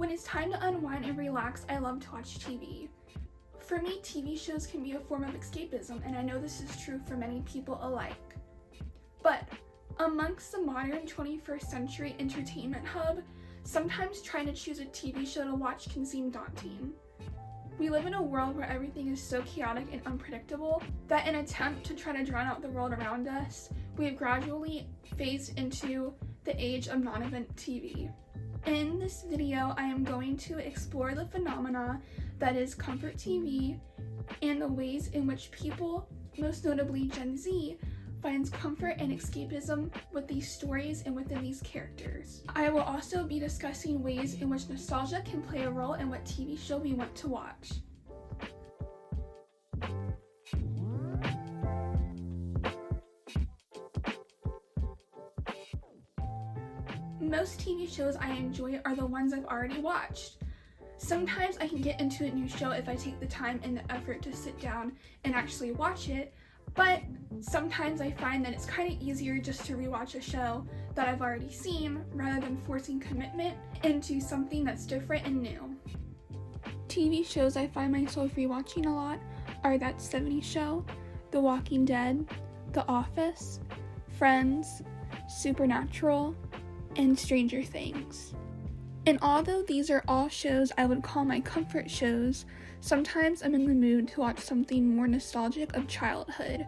When it's time to unwind and relax, I love to watch TV. For me, TV shows can be a form of escapism, and I know this is true for many people alike. But amongst the modern 21st century entertainment hub, sometimes trying to choose a TV show to watch can seem daunting. We live in a world where everything is so chaotic and unpredictable that in an attempt to try to drown out the world around us, we have gradually phased into the age of non-event TV. In this video, I am going to explore the phenomena that is comfort TV and the ways in which people, most notably Gen Z, finds comfort and escapism with these stories and within these characters. I will also be discussing ways in which nostalgia can play a role in what TV show we want to watch. Most TV shows I enjoy are the ones I've already watched. Sometimes I can get into a new show if I take the time and the effort to sit down and actually watch it, but sometimes I find that it's kind of easier just to rewatch a show that I've already seen rather than forcing commitment into something that's different and new. TV shows I find myself rewatching a lot are That 70s Show, The Walking Dead, The Office, Friends, Supernatural, and Stranger Things. And although these are all shows I would call my comfort shows, sometimes I'm in the mood to watch something more nostalgic of childhood,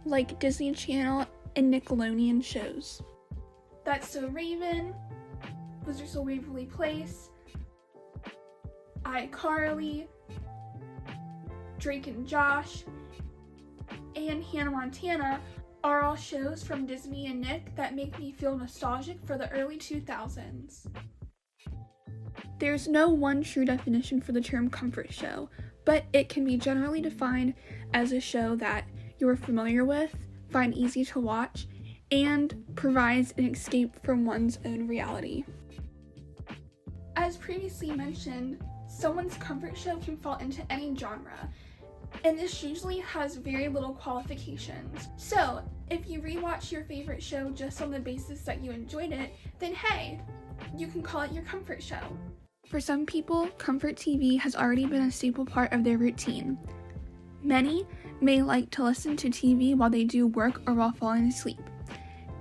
like Disney Channel and Nickelodeon shows. That's So Raven, Wizards of Waverly Place, iCarly, Drake and Josh, and Hannah Montana are all shows from Disney and Nick that make me feel nostalgic for the early 2000s. There's no one true definition for the term comfort show, but it can be generally defined as a show that you're familiar with, find easy to watch, and provides an escape from one's own reality. As previously mentioned, someone's comfort show can fall into any genre, and this usually has very little qualifications. So, if you rewatch your favorite show just on the basis that you enjoyed it, then hey, you can call it your comfort show. For some people, comfort TV has already been a staple part of their routine. Many may like to listen to TV while they do work or while falling asleep.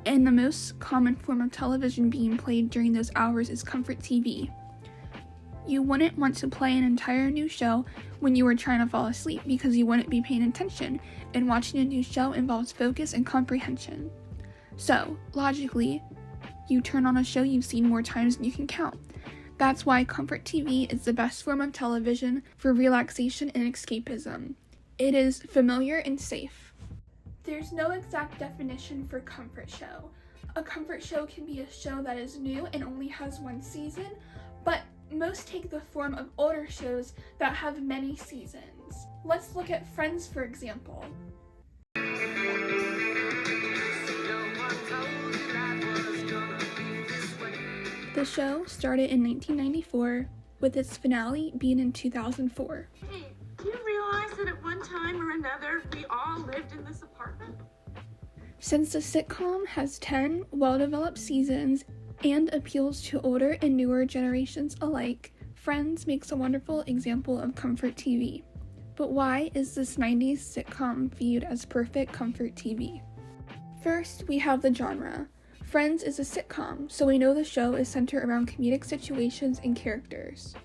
And the most common form of television being played during those hours is comfort TV. You wouldn't want to play an entire new show when you were trying to fall asleep because you wouldn't be paying attention, and watching a new show involves focus and comprehension. So, logically, you turn on a show you've seen more times than you can count. That's why comfort TV is the best form of television for relaxation and escapism. It is familiar and safe. There's no exact definition for comfort show. A comfort show can be a show that is new and only has one season, but most take the form of older shows that have many seasons. Let's look at Friends, for example. The show started in 1994, with its finale being in 2004. Hey, do you realize that at one time or another, we all lived in this apartment? Since the sitcom has 10 well-developed seasons and appeals to older and newer generations alike, Friends makes a wonderful example of comfort TV. But why is this 90s sitcom viewed as perfect comfort TV? First, we have the genre. Friends is a sitcom, so we know the show is centered around comedic situations and characters.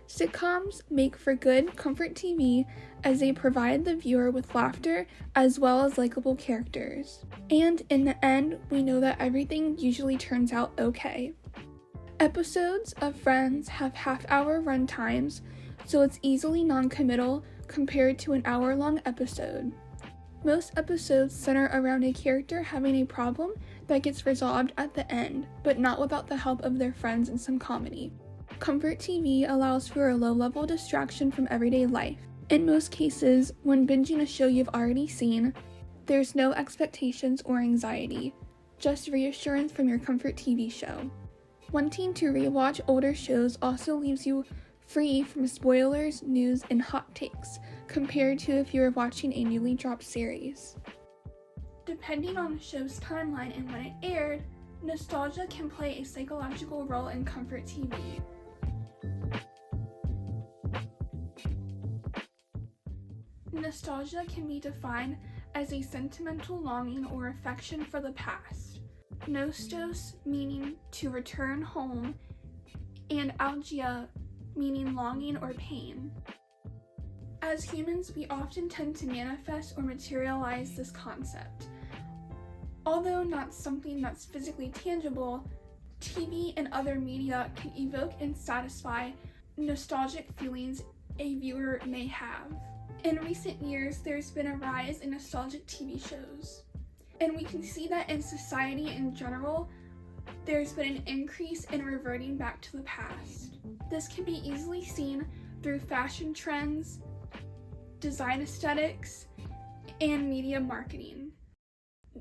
Sitcoms make for good comfort TV as they provide the viewer with laughter as well as likable characters. And in the end, we know that everything usually turns out okay. Episodes of Friends have half-hour run times, so it's easily non-committal compared to an hour-long episode. Most episodes center around a character having a problem that gets resolved at the end, but not without the help of their friends and some comedy. Comfort TV allows for a low-level distraction from everyday life. In most cases, when binging a show you've already seen, there's no expectations or anxiety, just reassurance from your comfort TV show. Wanting to rewatch older shows also leaves you free from spoilers, news, and hot takes, compared to if you were watching a newly dropped series. Depending on the show's timeline and when it aired, Nostalgia can play a psychological role in comfort TV. Nostalgia can be defined as a sentimental longing or affection for the past. Nostos meaning to return home, and algia meaning longing or pain. As humans, we often tend to manifest or materialize this concept. Although not something that's physically tangible, TV and other media can evoke and satisfy nostalgic feelings a viewer may have. In recent years, there's been a rise in nostalgic TV shows, and we can see that in society in general, there's been an increase in reverting back to the past. This can be easily seen through fashion trends, design aesthetics, and media marketing.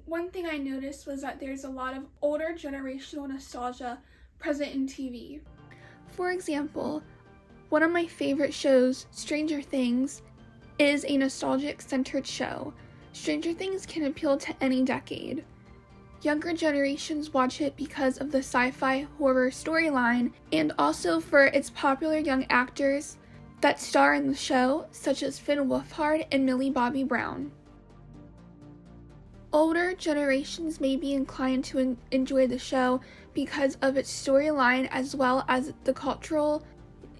One thing I noticed was that there's a lot of older generational nostalgia present in TV. For example, one of my favorite shows, Stranger Things, is a nostalgic-centered show. Stranger Things can appeal to any decade. Younger generations watch it because of the sci-fi horror storyline and also for its popular young actors that star in the show, such as Finn Wolfhard and Millie Bobby Brown. Older generations may be inclined to enjoy the show because of its storyline as well as the cultural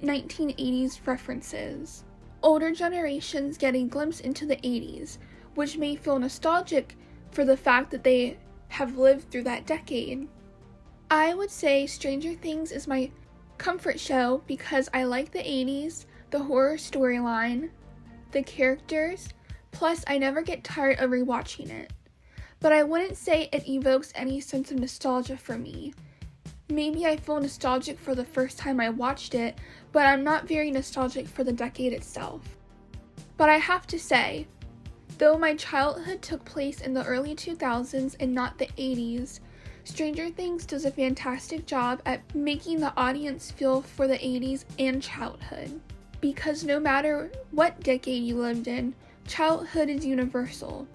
1980s references. Older generations get a glimpse into the 80s, which may feel nostalgic for the fact that they have lived through that decade. I would say Stranger Things is my comfort show because I like the 80s, the horror storyline, the characters, plus I never get tired of rewatching it. But I wouldn't say it evokes any sense of nostalgia for me. Maybe I feel nostalgic for the first time I watched it, but I'm not very nostalgic for the decade itself. But I have to say, though my childhood took place in the early 2000s and not the 80s, Stranger Things does a fantastic job at making the audience feel for the 80s and childhood. Because no matter what decade you lived in, childhood is universal.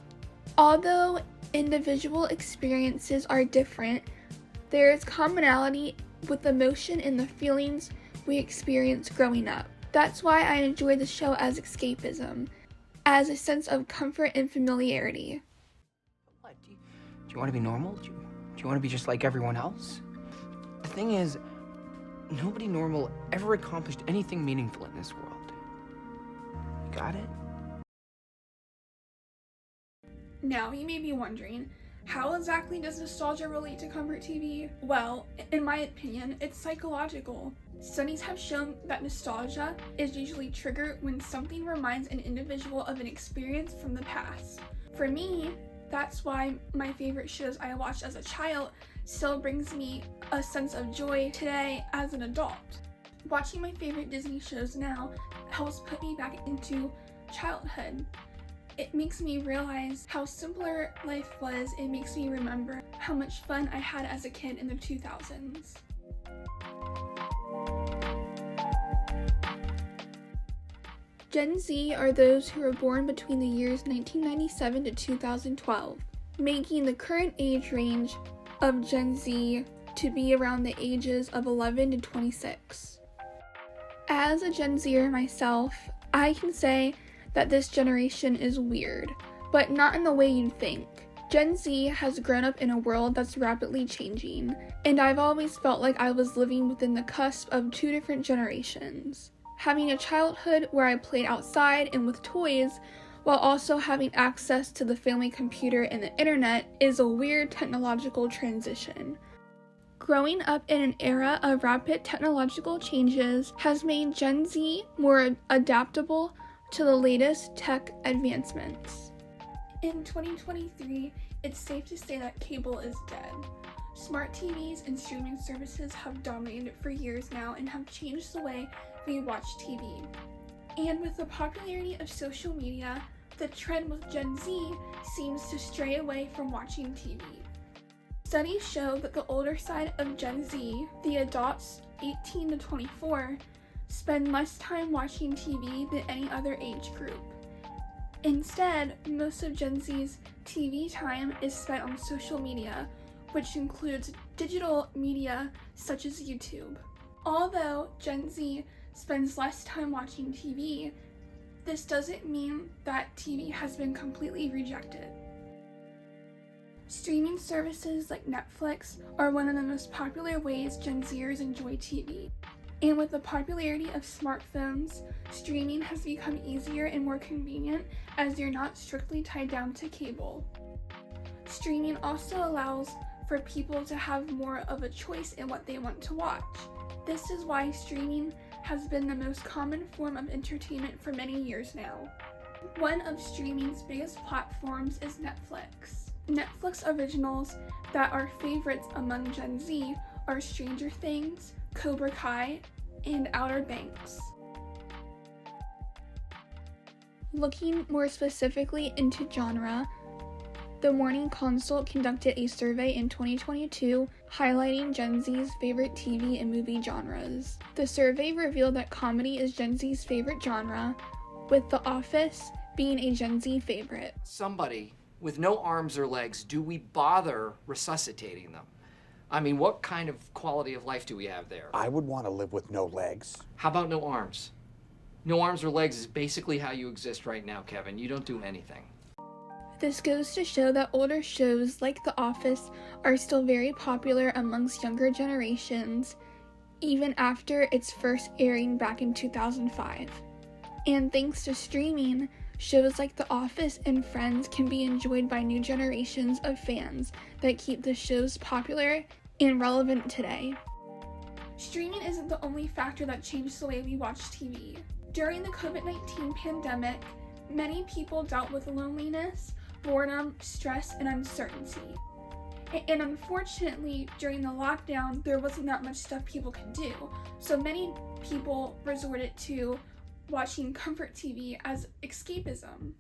Although individual experiences are different, there is commonality with the emotion and the feelings we experience growing up. That's why I enjoy the show as escapism, as a sense of comfort and familiarity. What? Do you want to be normal? Do you want to be just like everyone else? The thing is, nobody normal ever accomplished anything meaningful in this world. You got it? Now, you may be wondering, how exactly does nostalgia relate to comfort TV? Well, in my opinion, it's psychological. Studies have shown that nostalgia is usually triggered when something reminds an individual of an experience from the past. For me, that's why my favorite shows I watched as a child still brings me a sense of joy today as an adult. Watching my favorite Disney shows now helps put me back into childhood. It makes me realize how simpler life was. It makes me remember how much fun I had as a kid in the 2000s. Gen Z are those who were born between the years 1997 to 2012, making the current age range of Gen Z to be around the ages of 11 to 26. As a Gen Zer myself, I can say that this generation is weird, but not in the way you'd think. Gen Z has grown up in a world that's rapidly changing, and I've always felt like I was living within the cusp of two different generations. Having a childhood where I played outside and with toys, while also having access to the family computer and the internet is a weird technological transition. Growing up in an era of rapid technological changes has made Gen Z more adaptable to the latest tech advancements. In 2023, it's safe to say that cable is dead. Smart TVs and streaming services have dominated for years now and have changed the way we watch TV. And with the popularity of social media, the trend with Gen Z seems to stray away from watching TV. Studies show that the older side of Gen Z, the adults 18 to 24, spend less time watching TV than any other age group. Instead, most of Gen Z's TV time is spent on social media, which includes digital media such as YouTube. Although Gen Z spends less time watching TV, this doesn't mean that TV has been completely rejected. Streaming services like Netflix are one of the most popular ways Gen Zers enjoy TV. And with the popularity of smartphones, streaming has become easier and more convenient as you're not strictly tied down to cable. Streaming also allows for people to have more of a choice in what they want to watch. This is why streaming has been the most common form of entertainment for many years now. One of streaming's biggest platforms is Netflix. Netflix originals that are favorites among Gen Z are Stranger Things, Cobra Kai, and Outer Banks. Looking more specifically into genre, The Morning Consult conducted a survey in 2022 highlighting Gen Z's favorite TV and movie genres. The survey revealed that comedy is Gen Z's favorite genre, with The Office being a Gen Z favorite. Somebody with no arms or legs, do we bother resuscitating them? I mean, what kind of quality of life do we have there? I would want to live with no legs. How about no arms? No arms or legs is basically how you exist right now, Kevin. You don't do anything. This goes to show that older shows like The Office are still very popular amongst younger generations, even after its first airing back in 2005. And thanks to streaming, shows like The Office and Friends can be enjoyed by new generations of fans that keep the shows popular and relevant today. Streaming isn't the only factor that changed the way we watch TV. During the COVID-19 pandemic, many people dealt with loneliness, boredom, stress, and uncertainty. And unfortunately, during the lockdown, there wasn't that much stuff people could do, so many people resorted to watching comfort TV as escapism.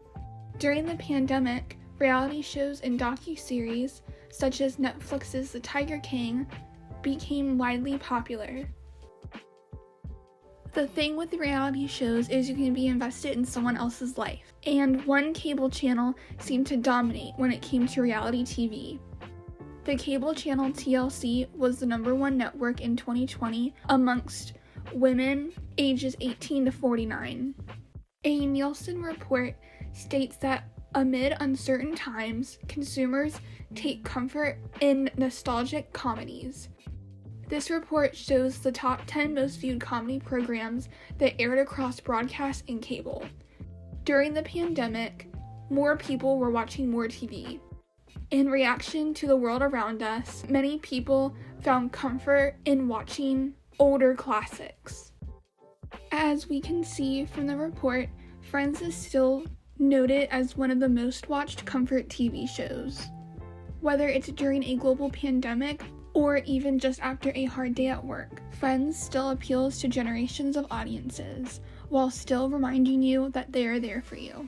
During the pandemic, reality shows and docuseries, such as Netflix's The Tiger King, became widely popular. The thing with reality shows is you can be invested in someone else's life, and one cable channel seemed to dominate when it came to reality TV. The cable channel TLC was the #1 network in 2020 amongst women ages 18 to 49. A Nielsen report states that amid uncertain times, consumers take comfort in nostalgic comedies. This report shows the top 10 most viewed comedy programs that aired across broadcast and cable. During the pandemic, more people were watching more TV. In reaction to the world around us, many people found comfort in watching older classics. As we can see from the report, Friends is still noted as one of the most watched comfort TV shows. Whether it's during a global pandemic or even just after a hard day at work, Friends still appeals to generations of audiences, while still reminding you that they are there for you.